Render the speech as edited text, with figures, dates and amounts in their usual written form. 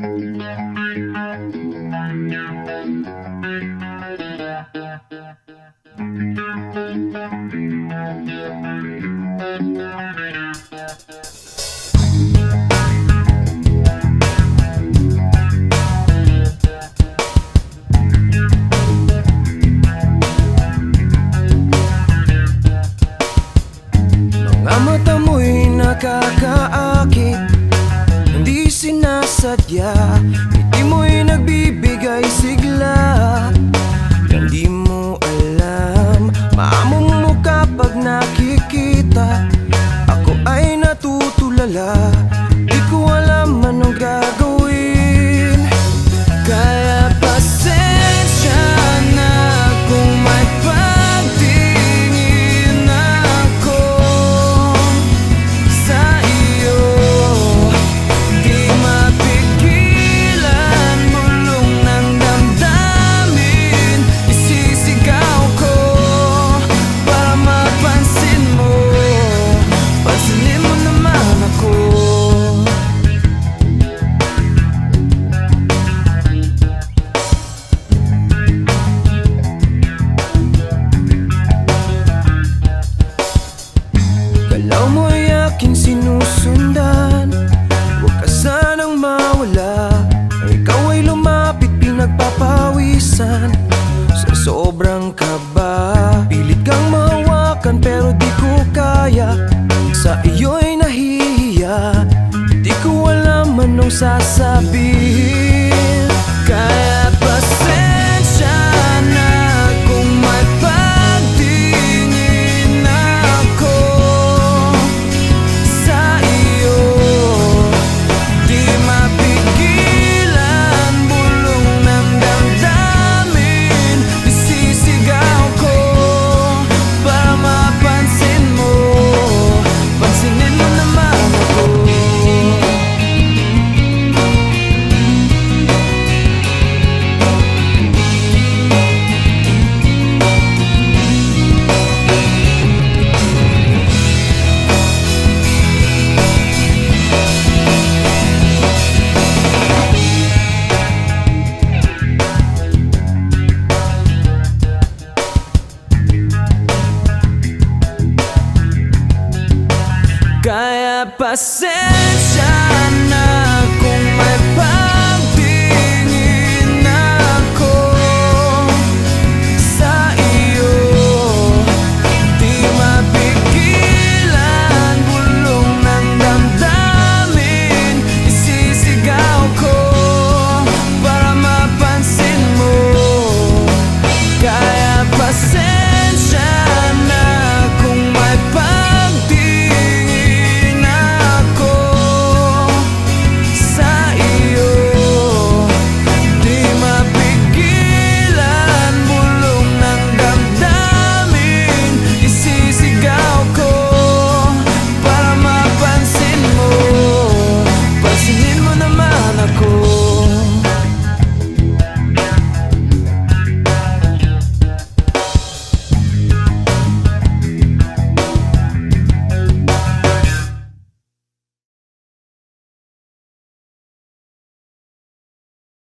Mga mata mo'y nakakaakit, hindi sinasadya. Ngiti mo'y nagbibigay sigla. Hindi mo alam, maamong mo kapag nakikita. Ako ay natutulala, di ko alam anong gagawin. Kaya pasensya na kung may pagtingin ako sa iyo. Di mapigilan, bulong ng damdamin, isisigaw ko para mapansin mo. Pansinin mo naman ako. Galaw mo'y aking sinusundan, huwag ka sanang mawala. Ikaw ay lumapit, pinagpapawisan sa sobrang kaba. Pilit kang mahawakan pero di ko kaya, sa iyo'y nahihiya. Di ko alam anong sasabihin. Kaya